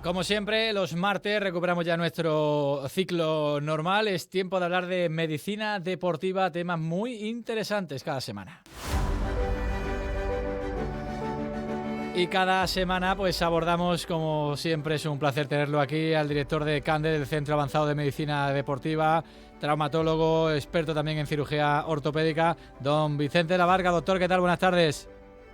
Como siempre, los martes recuperamos ya nuestro ciclo normal. Es tiempo de hablar de medicina deportiva, temas muy interesantes cada semana. Y cada semana pues abordamos, como siempre es un placer tenerlo aquí, al director de CANDE, del Centro Avanzado de Medicina Deportiva, traumatólogo, experto también en cirugía ortopédica, don Vicente Lavarga. Doctor, ¿qué tal? Buenas tardes.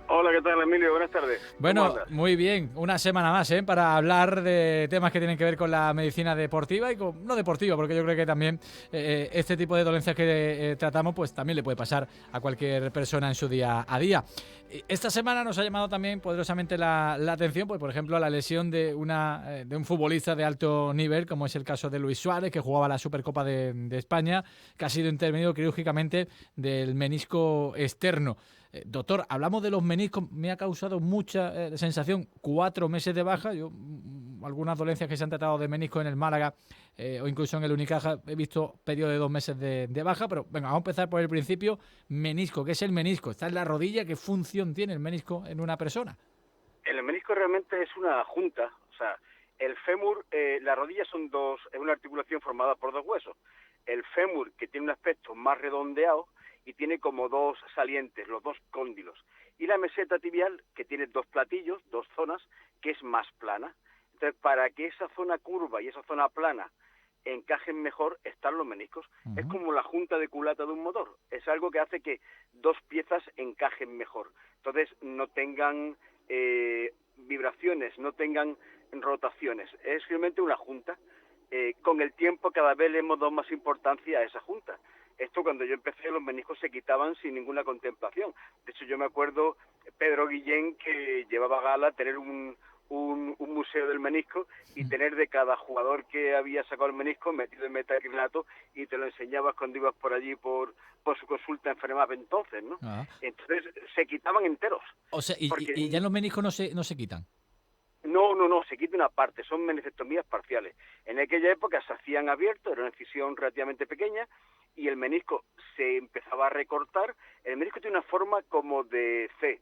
Hola, ¿qué tal, Emilio? Buenas tardes. ¿Cómo Bueno, andas? muy bien, una semana más para hablar de temas que tienen que ver con la medicina deportiva y no deportiva, porque yo creo que también este tipo de dolencias que tratamos pues también le puede pasar a cualquier persona en su día a día. Esta semana nos ha llamado también poderosamente la atención, pues por ejemplo, la lesión de un futbolista de alto nivel, como es el caso de Luis Suárez, que jugaba la Supercopa de España, que ha sido intervenido quirúrgicamente del menisco externo. Doctor, hablamos de los meniscos, me ha causado mucha sensación, 4 meses de baja. Yo, algunas dolencias que se han tratado de menisco en el Málaga o incluso en el Unicaja, he visto periodo de 2 meses de baja, pero venga, vamos a empezar por el principio. Menisco, ¿qué es el menisco? ¿Está en la rodilla? ¿Qué función tiene el menisco en una persona? El menisco realmente es una junta, o sea, el fémur, las rodillas son dos, es una articulación formada por dos huesos. El fémur, que tiene un aspecto más redondeado y tiene como dos salientes, los dos cóndilos. Y la meseta tibial, que tiene dos platillos, dos zonas, que es más plana. Entonces, para que esa zona curva y esa zona plana encajen mejor, están los meniscos. Es como la junta de culata de un motor. Es algo que hace que dos piezas encajen mejor. Entonces, no tengan vibraciones, no tengan rotaciones. Es realmente una junta. Con el tiempo cada vez le hemos dado más importancia a esa junta. Esto cuando yo empecé los meniscos se quitaban sin ninguna contemplación. De hecho yo me acuerdo Pedro Guillén, que llevaba a gala tener un museo del menisco y tener de cada jugador que había sacado el menisco metido en metacrilato y te lo enseñabas cuando ibas por allí por su consulta enfermaba entonces, ¿no? Ah. Entonces se quitaban enteros. O sea, y ya Porque los meniscos no se quitan. no, se quita una parte, son meniscectomías parciales. En aquella época se hacían abiertos, era una incisión relativamente pequeña, y el menisco se empezaba a recortar. El menisco tiene una forma como de C.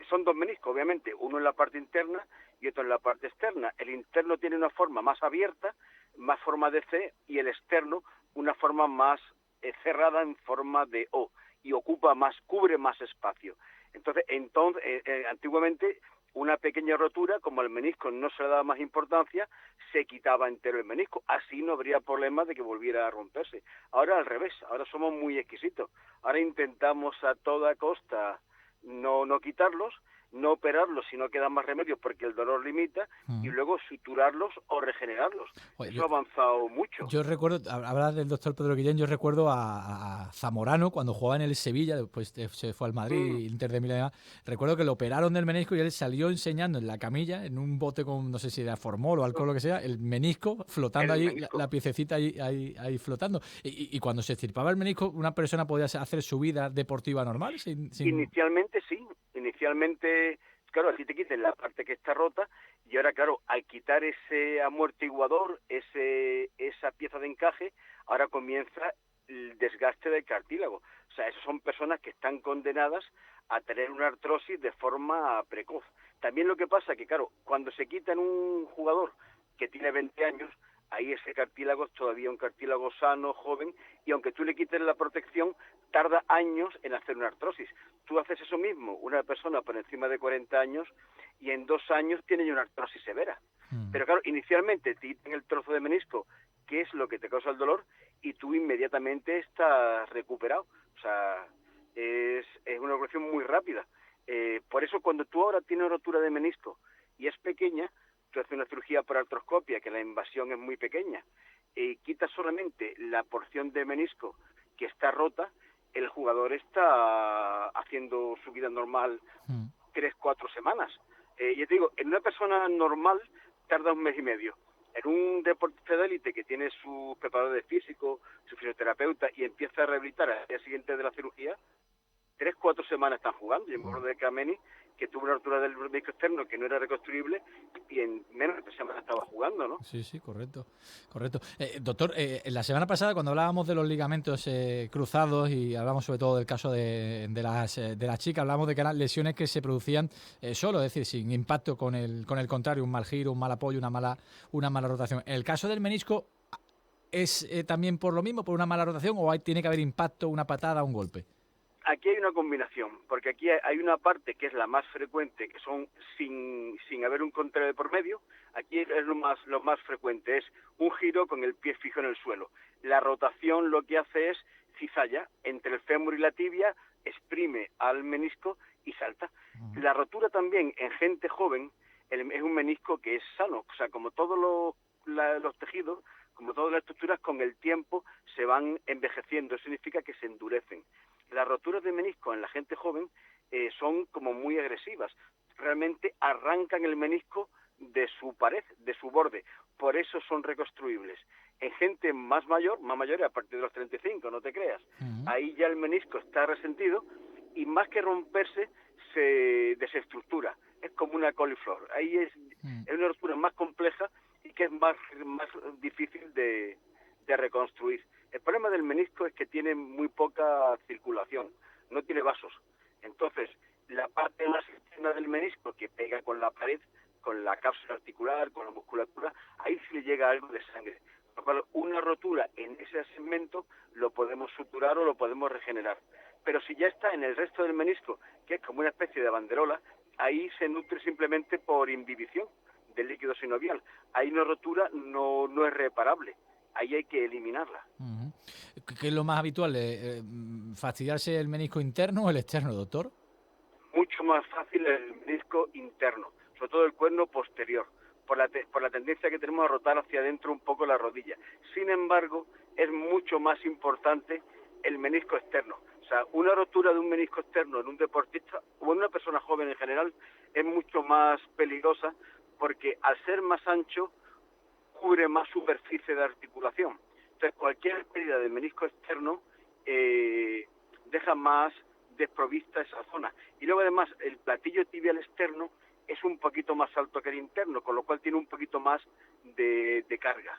Son dos meniscos, obviamente, uno en la parte interna y otro en la parte externa. El interno tiene una forma más abierta, más forma de C, y el externo una forma más cerrada en forma de O, y cubre más espacio. Entonces antiguamente una pequeña rotura, como el menisco no se le daba más importancia, se quitaba entero el menisco. Así no habría problema de que volviera a romperse. Ahora al revés, ahora somos muy exquisitos. Ahora intentamos a toda costa no quitarlos, no operarlos si no quedan más remedios porque el dolor limita, y luego suturarlos o regenerarlos. Joder, Eso ha avanzado mucho. yo recuerdo, hablar del doctor Pedro Guillén, yo recuerdo a Zamorano cuando jugaba en el Sevilla, después se fue al Mm. Madrid, Inter de Milán. Recuerdo que lo operaron del menisco y él salió enseñando en la camilla, en un bote con, no sé si era formol o alcohol o lo que sea, el menisco flotando El allí, menisco. la piececita ahí flotando. Y cuando se extirpaba el menisco, una persona podía hacer su vida deportiva normal sin... Inicialmente sí, inicialmente, claro, así te quiten la parte que está rota, y ahora, claro, al quitar ese amortiguador, esa pieza de encaje, ahora comienza el desgaste del cartílago. O sea, esas son personas que están condenadas a tener una artrosis de forma precoz. También lo que pasa que, claro, cuando se quita en un jugador que tiene 20 años, ahí ese cartílago es todavía un cartílago sano, joven, y aunque tú le quites la protección, tarda años en hacer una artrosis. Tú haces eso mismo, una persona por encima de 40 años, y en 2 años tiene ya una artrosis severa. Pero claro, inicialmente te quitan el trozo de menisco, que es lo que te causa el dolor, y tú inmediatamente estás recuperado. O sea, es una operación muy rápida. Por eso cuando tú ahora tienes rotura de menisco y es pequeña, tú haces una cirugía por artroscopia, que la invasión es muy pequeña, y quitas solamente la porción de menisco que está rota, el jugador está haciendo su vida normal 3-4 semanas. Yo te digo, en una persona normal tarda 1 mes y medio. En un deportista de élite que tiene su preparador de físico, su fisioterapeuta, y empieza a rehabilitar al día siguiente de la cirugía, 3-4 semanas están jugando. Yo me acuerdo de Kameni, que tuvo una rotura del menisco externo que no era reconstruible y en menos de 3 semanas estaba jugando, ¿no? Sí, sí, correcto. Doctor, la semana pasada cuando hablábamos de los ligamentos cruzados y hablamos sobre todo del caso de las chicas, hablamos de que eran lesiones que se producían solo, es decir, sin impacto con el contrario, un mal giro, un mal apoyo, una mala rotación. En el caso del menisco, ¿es también por lo mismo, por una mala rotación, o tiene que haber impacto, una patada, un golpe? Aquí hay una combinación, porque aquí hay una parte que es la más frecuente, que son sin haber un contrario de por medio. Aquí es lo más frecuente, es un giro con el pie fijo en el suelo. La rotación lo que hace es cizalla entre el fémur y la tibia, exprime al menisco y salta. La rotura también en gente joven es un menisco que es sano, o sea, como todos los tejidos, como todas las estructuras, con el tiempo se van envejeciendo, eso significa que se endurecen. Las roturas de menisco en la gente joven son como muy agresivas, realmente arrancan el menisco de su pared, de su borde, por eso son reconstruibles. En gente más mayor, a partir de los 35, no te creas, ahí ya el menisco está resentido y más que romperse, se desestructura, es como una coliflor. Ahí es una rotura más compleja y que es más difícil de reconstruir. El problema del menisco es que tiene muy poca circulación, no tiene vasos. Entonces, la parte más externa del menisco que pega con la pared, con la cápsula articular, con la musculatura, ahí sí le llega algo de sangre. Por lo cual, una rotura en ese segmento lo podemos suturar o lo podemos regenerar. Pero si ya está en el resto del menisco, que es como una especie de banderola, ahí se nutre simplemente por imbibición del líquido sinovial. Ahí una rotura no es reparable. Ahí hay que eliminarla. ¿Qué es lo más habitual? ¿Fastidiarse el menisco interno o el externo, doctor? Mucho más fácil el menisco interno, sobre todo el cuerno posterior, por la tendencia que tenemos a rotar hacia adentro un poco la rodilla. Sin embargo, es mucho más importante el menisco externo. O sea, una rotura de un menisco externo en un deportista o en una persona joven en general es mucho más peligrosa porque al ser más ancho cubre más superficie de articulación. Entonces, cualquier pérdida del menisco externo deja más desprovista esa zona. Y luego, además, el platillo tibial externo es un poquito más alto que el interno, con lo cual tiene un poquito más de carga.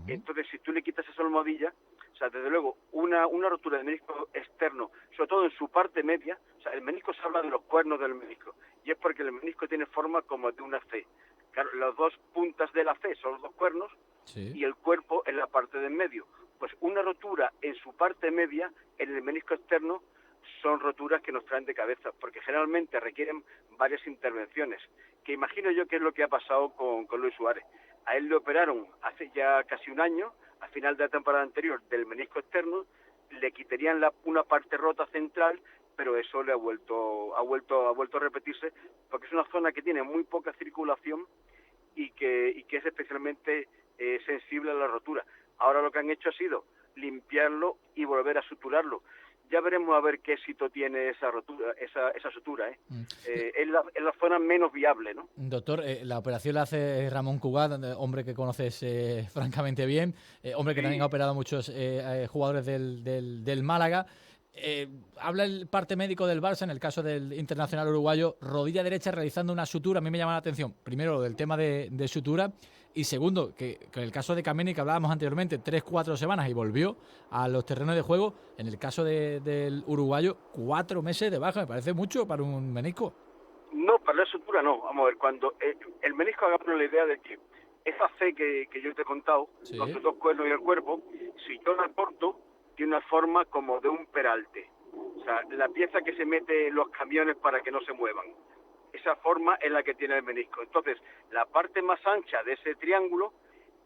Entonces, si tú le quitas esa almohadilla, o sea, desde luego, una rotura del menisco externo, sobre todo en su parte media, o sea, el menisco se habla de los cuernos del menisco, y es porque el menisco tiene forma como de una C. Claro, las dos puntas de la C son los dos cuernos, sí, y el cuerpo en la parte de en medio. Pues una rotura en su parte media, en el menisco externo, son roturas que nos traen de cabeza, porque generalmente requieren varias intervenciones, que imagino yo que es lo que ha pasado con Luis Suárez. A él le operaron hace ya casi un año, a final de la temporada anterior, del menisco externo, le quitarían una parte rota central, pero eso le ha vuelto a repetirse, porque es una zona que tiene muy poca circulación y que es especialmente sensible a la rotura. Ahora lo que han hecho ha sido limpiarlo y volver a suturarlo. Ya veremos a ver qué éxito tiene esa rotura, esa sutura. Es la zona menos viable, ¿no? Doctor, la operación la hace Ramón Cugat, hombre que conoces francamente bien, hombre que también ha operado a muchos jugadores del Málaga. Habla el parte médico del Barça, en el caso del internacional uruguayo, rodilla derecha realizando una sutura. A mí me llama la atención, primero, lo del tema de sutura, y segundo, que en el caso de Kameni, que hablábamos anteriormente, 3-4 semanas y volvió a los terrenos de juego. En el caso del uruguayo, 4 meses de baja, me parece mucho para un menisco. No, para la sutura no. Vamos a ver, cuando el menisco, hagamos la idea de que esa C que yo te he contado, sí, con sus dos cuernos y el cuerpo, si yo la corto, tiene una forma como de un peralte. O sea, la pieza que se mete en los camiones para que no se muevan. Esa forma es la que tiene el menisco. Entonces, la parte más ancha de ese triángulo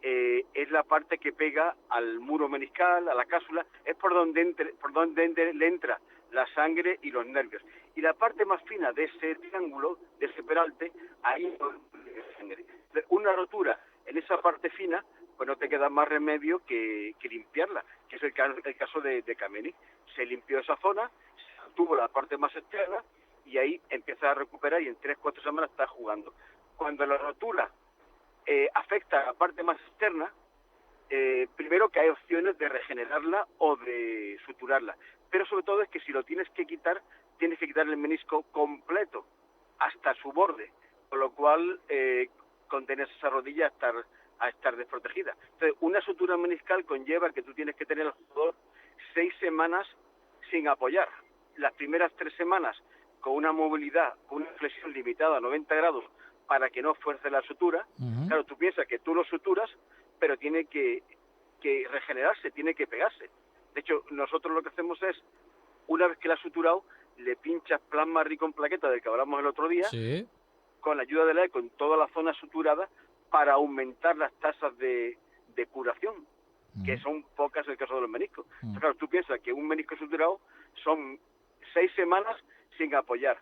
es la parte que pega al muro meniscal, a la cápsula, es por donde le entra la sangre y los nervios. Y la parte más fina de ese triángulo, de ese peralte, ahí es la sangre. Una rotura en esa parte fina, pues no te queda más remedio que limpiarla, que es el caso de Kameni. Se limpió esa zona, se tuvo la parte más externa y ahí empieza a recuperar y en 3-4 semanas está jugando. Cuando la rotura afecta a la parte más externa, primero que hay opciones de regenerarla o de suturarla, pero sobre todo es que si lo tienes que quitar el menisco completo, hasta su borde, con lo cual condenas esa rodilla a estar desprotegida. Entonces, una sutura meniscal conlleva que tú tienes que tener al jugador 6 semanas sin apoyar. Las primeras 3 semanas con una movilidad, con una flexión limitada a 90 grados para que no fuerce la sutura. Uh-huh. Claro, tú piensas que tú lo suturas, pero tiene que regenerarse, tiene que pegarse. De hecho, nosotros lo que hacemos es, una vez que la has suturado, le pinchas plasma rico en plaquetas del que hablamos el otro día, sí, con la ayuda de la eco en toda la zona suturada para aumentar las tasas de curación, que son pocas en el caso de los meniscos. Entonces, claro, tú piensas que un menisco suturado son 6 semanas sin apoyar.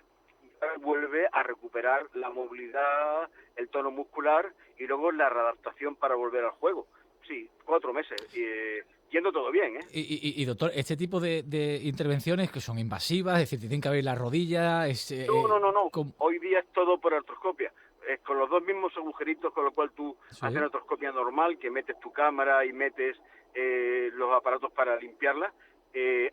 Vuelve a recuperar la movilidad, el tono muscular y luego la readaptación para volver al juego. Sí, 4 meses. Yendo todo bien, ¿eh? Y doctor, este tipo de intervenciones que son invasivas, es decir, te tienen que abrir la rodilla... No. Hoy día es todo por artroscopia. Con los 2 mismos agujeritos, con lo cual tú haces una artroscopia normal, que metes tu cámara y metes los aparatos para limpiarla.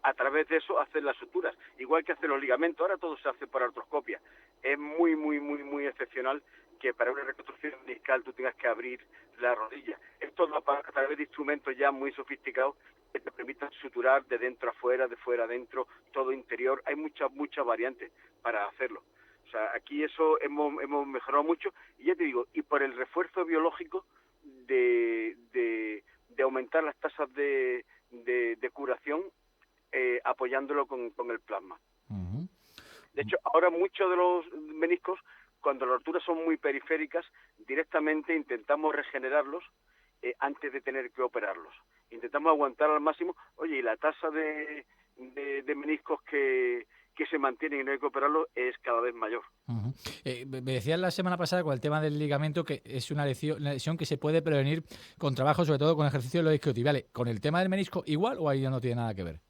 A través de eso hacer las suturas, igual que hacen los ligamentos. Ahora todo se hace por artroscopia. Es muy excepcional que para una reconstrucción meniscal tú tengas que abrir la rodilla. Esto a través de instrumentos ya muy sofisticados que te permitan suturar de dentro a fuera, de fuera a dentro, todo interior. Hay muchas variantes para hacerlo. O sea, aquí eso hemos mejorado mucho, y ya te digo, y por el refuerzo biológico de aumentar las tasas de curación, apoyándolo con el plasma. Uh-huh. De hecho, ahora muchos de los meniscos, cuando las roturas son muy periféricas, directamente intentamos regenerarlos antes de tener que operarlos. Intentamos aguantar al máximo. Oye, y la tasa de meniscos que se mantienen y no hay que operarlos es cada vez mayor. Uh-huh. Me decías la semana pasada con el tema del ligamento que es una lesión que se puede prevenir con trabajo, sobre todo con ejercicio de los isquiotibiales. ¿Con el tema del menisco igual o ahí ya no tiene nada que ver?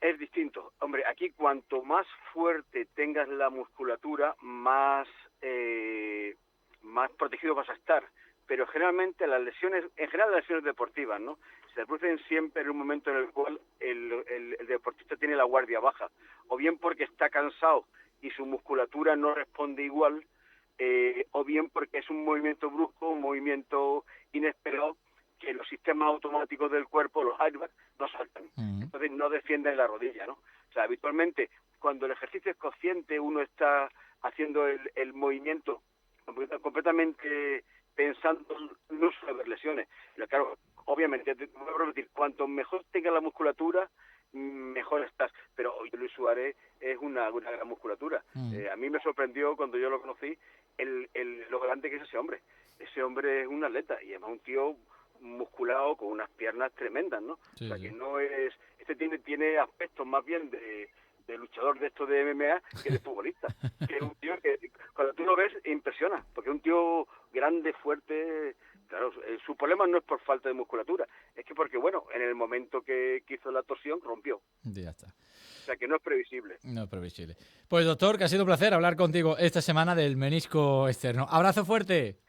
Es distinto. Hombre, aquí cuanto más fuerte tengas la musculatura, más protegido vas a estar. Pero generalmente las lesiones deportivas, ¿no?, se producen siempre en un momento en el cual el deportista tiene la guardia baja, o bien porque está cansado y su musculatura no responde igual, o bien porque es un movimiento brusco, un movimiento inesperado, que los sistemas automáticos del cuerpo, los airbags, no saltan. Entonces no defienden la rodilla, ¿no? O sea, habitualmente, cuando el ejercicio es consciente, uno está haciendo el movimiento completamente pensando, no suele haber lesiones. Pero claro, obviamente, te voy a repetir, cuanto mejor tenga la musculatura, mejor estás. Pero hoy Luis Suárez es una gran musculatura. A mí me sorprendió cuando yo lo conocí lo grande que es ese hombre. Ese hombre es un atleta y además un tío musculado con unas piernas tremendas, ¿no? Sí, o sea, sí. que no es... tiene aspectos más bien de luchador de esto de MMA que de futbolista. Que es un tío que cuando tú lo ves impresiona, porque es un tío grande, fuerte. Claro, su problema no es por falta de musculatura, es que porque, bueno, en el momento que hizo la torsión rompió. Ya está. O sea, que no es previsible. No es previsible. Pues doctor, que ha sido un placer hablar contigo esta semana del menisco externo. Abrazo fuerte.